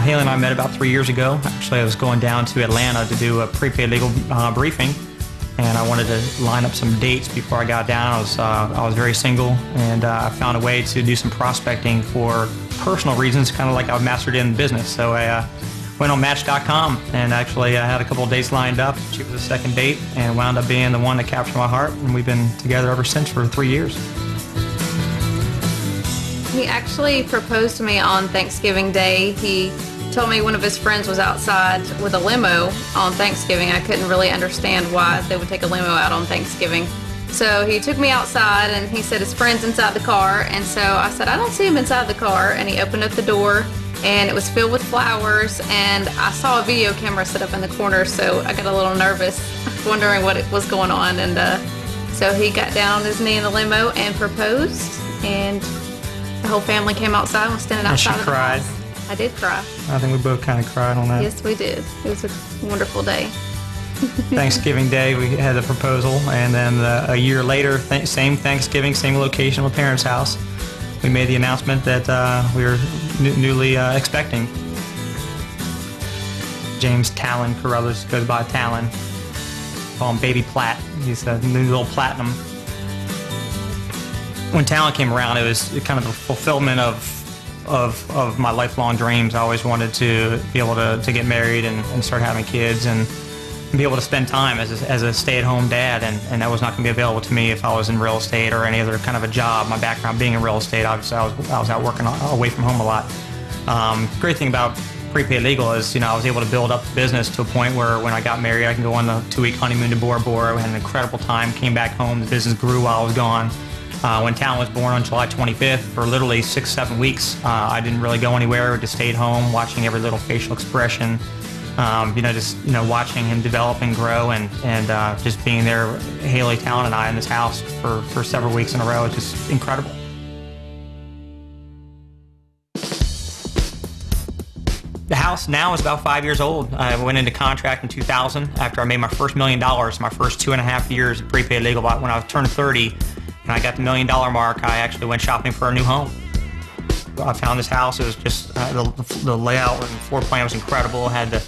Haley and I met about 3 years ago. Actually, I was going down to Atlanta to do a prepaid legal briefing, and I wanted to line up some dates before I got down. I was very single, and I found a way to do some prospecting for personal reasons, kind of like I've mastered in business. So I went on Match.com, and actually I had a couple of dates lined up. She was the second date, and wound up being the one that captured my heart, and we've been together ever since for 3 years. He actually proposed to me on Thanksgiving Day. He told me one of his friends was outside with a limo on Thanksgiving. I couldn't really understand why they would take a limo out on Thanksgiving. So he took me outside, and he said his friend's inside the car. And so I said, I don't see him inside the car. And he opened up the door, and it was filled with flowers. And I saw a video camera set up in the corner, so I got a little nervous, wondering what was going on. And so he got down on his knee in the limo and proposed. And the whole family came outside and was standing outside of the house. And she cried. I did cry. I think we both kind of cried on that. Yes, we did. It was a wonderful day. Thanksgiving Day, we had the proposal, and then a year later, same Thanksgiving, same location, my parents' house, we made the announcement that we were newly expecting. James Talon Carruthers goes by Talon. Call him Baby Platt. He's a new little platinum. When Talon came around, it was kind of a fulfillment of my lifelong dreams. I always wanted to be able to get married and start having kids and be able to spend time as a stay-at-home dad, and that was not going to be available to me if I was in real estate or any other kind of a job. My background being in real estate, obviously I was out working away from home a lot. Great thing about prepaid legal is, I was able to build up the business to a point where when I got married, I can go on the 2-week honeymoon to Bora Bora. We had an incredible time, came back home, the business grew while I was gone. When Talon was born on July 25th, for literally 6-7 weeks, I didn't really go anywhere, just stayed home, watching every little facial expression, watching him develop and grow, and just being there, Haley, Talon, and I in this house for several weeks in a row. It's just incredible. The house now is about 5 years old. I went into contract in 2000 after I made my first $1 million, my first 2.5 years of prepaid legal. When I turned 30, and I got the $1 million mark, I actually went shopping for a new home. I found this house. It was just the layout and floor plan was incredible. It had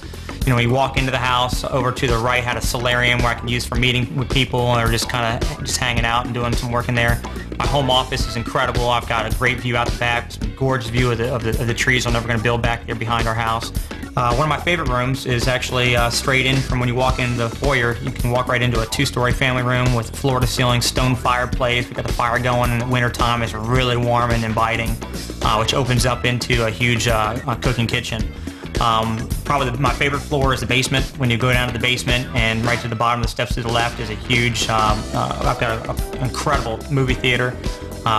you walk into the house, over to the right had a solarium where I can use for meeting with people or just kind of just hanging out and doing some work in there. My home office is incredible. I've got a great view out the back, some gorgeous view of the trees I'm never going to build back there behind our house. One of my favorite rooms is actually straight in from when you walk into the foyer. You can walk right into a 2-story family room with floor-to-ceiling stone fireplace. We've got the fire going, and in the wintertime it's really warm and inviting, which opens up into a huge cooking kitchen. Probably my favorite floor is the basement. When you go down to the basement, and right to the bottom of the steps to the left is a huge, I've got an incredible movie theater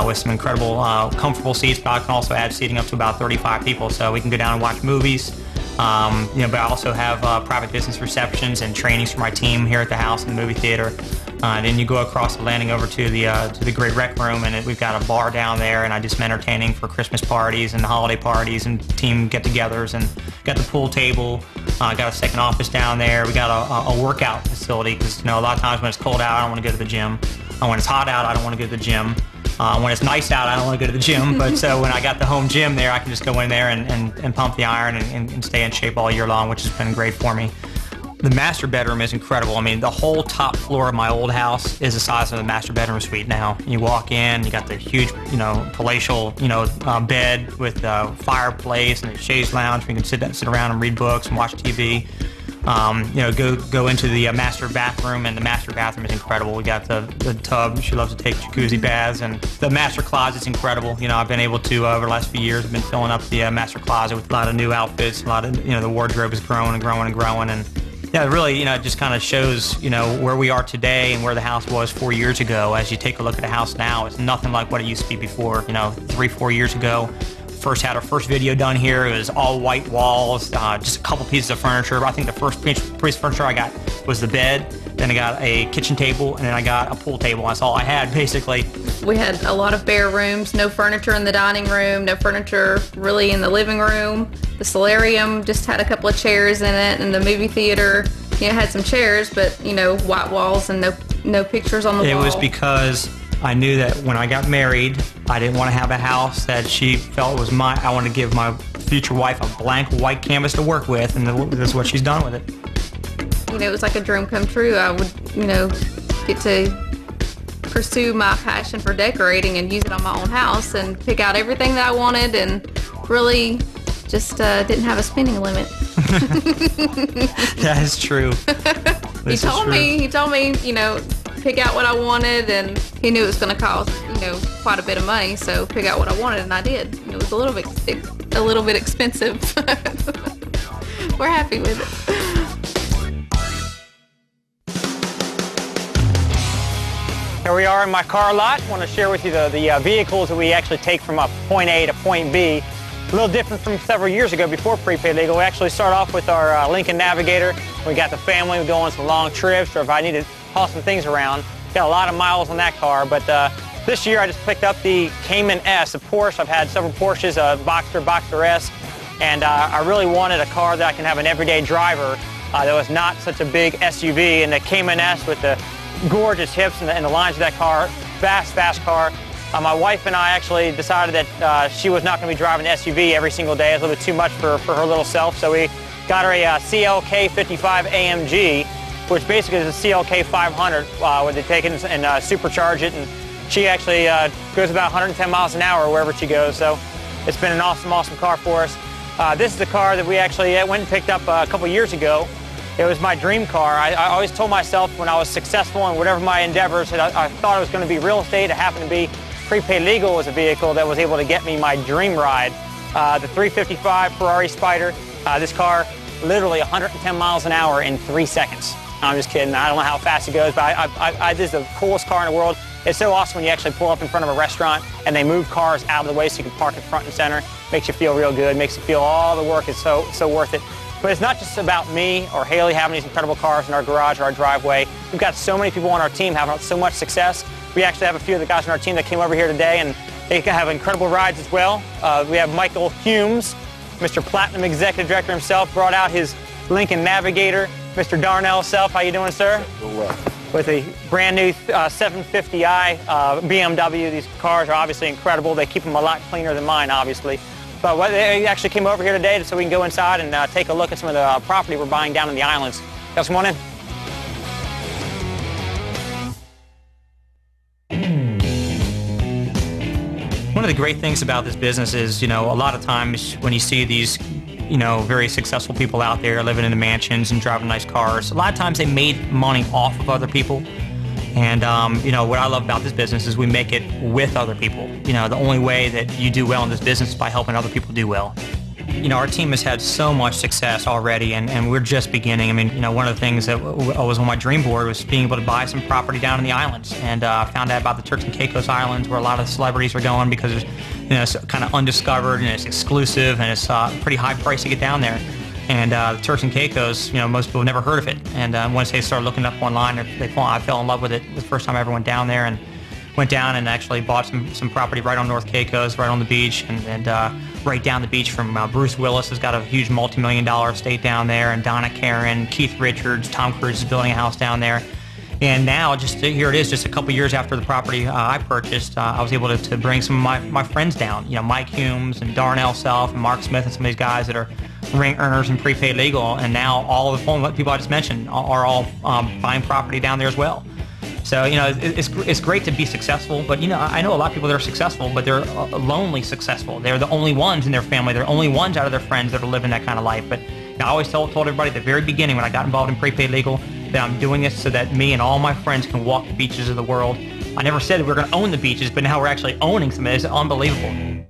with some incredible comfortable seats, but I can also add seating up to about 35 people, so we can go down and watch movies. But I also have private business receptions and trainings for my team here at the house and the movie theater. Then you go across the landing over to the great rec room, and we've got a bar down there, and I do some entertaining for Christmas parties and holiday parties and team get-togethers, and got the pool table. Got a second office down there. We got a workout facility because a lot of times when it's cold out, I don't want to go to the gym. When it's hot out, I don't want to go to the gym. When it's nice out, I don't want to go to the gym, but so when I got the home gym there, I can just go in there and pump the iron and stay in shape all year long, which has been great for me. The master bedroom is incredible. I mean, the whole top floor of my old house is the size of the master bedroom suite now. You walk in, you got the huge, palatial, bed with a fireplace and a chaise lounge where you can sit around and read books and watch TV. Go into the master bathroom, and the master bathroom is incredible. We got the tub. She loves to take jacuzzi baths, and the master closet's incredible. I've been able to, over the last few years, I've been filling up the master closet with a lot of new outfits. A lot of, the wardrobe is growing and growing and growing, and yeah, really, it just kind of shows, where we are today and where the house was 4 years ago. As you take a look at the house now, it's nothing like what it used to be before. 3-4 years ago. Had our first video done here. It was all white walls, just a couple pieces of furniture. I think the first piece of furniture I got was the bed. Then I got a kitchen table, and then I got a pool table. That's all I had, basically. We had a lot of bare rooms, no furniture in the dining room, no furniture really in the living room. The solarium just had a couple of chairs in it, and the movie theater, had some chairs, but, white walls and no pictures on the wall. It was because I knew that when I got married, I didn't want to have a house that she felt was mine. I wanted to give my future wife a blank white canvas to work with, and this is what she's done with it. You know, it was like a dream come true. I would, you know, get to pursue my passion for decorating and use it on my own house and pick out everything that I wanted, and really just didn't have a spending limit. That is true. He told me, you know, pick out what I wanted, and he knew it was going to cost, you know, quite a bit of money, so pick out what I wanted, and I did. And it was a little bit expensive. We're happy with it. Here we are in my car lot. I want to share with you the vehicles that we actually take from point A to point B. A little different from several years ago before prepaid legal. We actually start off with our Lincoln Navigator. We got the family, we go on some long trips, or if I need to haul some things around. Got a lot of miles on that car, but this year I just picked up the Cayman S, a Porsche. I've had several Porsches, a Boxster S, and I really wanted a car that I can have an everyday driver that was not such a big SUV, and the Cayman S with the gorgeous hips and the lines of that car, fast car. My wife and I actually decided that she was not going to be driving the SUV every single day. It was a little bit too much for her little self, so we got her a CLK 55 AMG, which basically is a CLK 500, where they take it and supercharge it, and she actually goes about 110 miles an hour wherever she goes, so it's been an awesome car for us. This is the car that we actually went and picked up a couple years ago. It was my dream car. I always told myself when I was successful in whatever my endeavors, that I thought it was going to be real estate. It happened to be prepaid legal was a vehicle that was able to get me my dream ride. The 355 Ferrari Spider. This car, literally 110 miles an hour in 3 seconds. I'm just kidding. I don't know how fast it goes, but this is the coolest car in the world. It's so awesome when you actually pull up in front of a restaurant and they move cars out of the way so you can park it front and center. Makes you feel real good. Makes you feel all the work is so worth it. But it's not just about me or Haley having these incredible cars in our garage or our driveway. We've got so many people on our team having so much success. We actually have a few of the guys on our team that came over here today, and they have incredible rides as well. We have Michael Humes, Mr. Platinum Executive Director himself, brought out his Lincoln Navigator. Mr. Darnell self, how you doing, sir? Doing well. With a brand new 750i BMW. These cars are obviously incredible. They keep them a lot cleaner than mine, obviously. But they actually came over here today so we can go inside and take a look at some of the property we're buying down in the islands. Guys, come on in. One of the great things about this business is, you know, a lot of times when you see these, you know, very successful people out there living in the mansions and driving nice cars, a lot of times they made money off of other people. And, you know, what I love about this business is we make it with other people. You know, the only way that you do well in this business is by helping other people do well. You know, our team has had so much success already, and we're just beginning. I mean, you know, one of the things that was on my dream board was being able to buy some property down in the islands, and found out about the Turks and Caicos Islands, where a lot of the celebrities are going because it's, you know, it's kind of undiscovered and it's exclusive, and it's pretty high price to get down there. And the Turks and Caicos, you know, most people have never heard of it. And once they started looking up online, I fell in love with it the first time I ever went down there, and went down and actually bought some property right on North Caicos, right on the beach, and right down the beach from Bruce Willis has got a huge multi-million-dollar estate down there, and Donna Karan, Keith Richards, Tom Cruise is building a house down there. And now, just here it is, just a couple years after the property I purchased, I was able to bring some of my friends down. You know, Mike Humes and Darnell Self and Mark Smith and some of these guys that are ring earners in prepaid legal, and now all of the people I just mentioned are all buying property down there as well. So, you know, it's great to be successful, but, you know, I know a lot of people that are successful, but they're lonely successful. They're the only ones in their family. They're the only ones out of their friends that are living that kind of life. But, you know, I always told everybody at the very beginning when I got involved in prepaid legal that I'm doing this so that me and all my friends can walk the beaches of the world. I never said that we're going to own the beaches, but now we're actually owning some of it. It's unbelievable.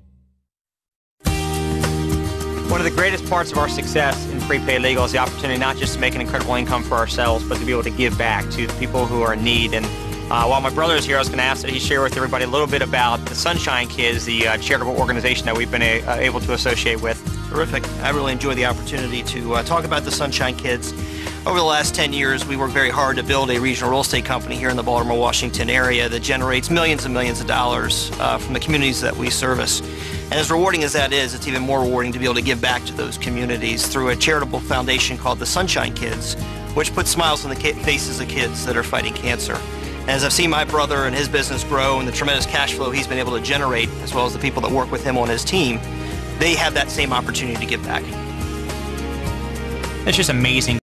One of the greatest parts of our success in prepaid legal is the opportunity not just to make an incredible income for ourselves, but to be able to give back to the people who are in need. And while my brother is here, I was going to ask that he share with everybody a little bit about the Sunshine Kids, the charitable organization that we've been able to associate with. Terrific. I really enjoy the opportunity to talk about the Sunshine Kids. Over the last 10 years, we worked very hard to build a regional real estate company here in the Baltimore, Washington area that generates millions and millions of dollars from the communities that we service. And as rewarding as that is, it's even more rewarding to be able to give back to those communities through a charitable foundation called the Sunshine Kids, which puts smiles on the faces of kids that are fighting cancer. And as I've seen my brother and his business grow and the tremendous cash flow he's been able to generate, as well as the people that work with him on his team, they have that same opportunity to give back. It's just amazing.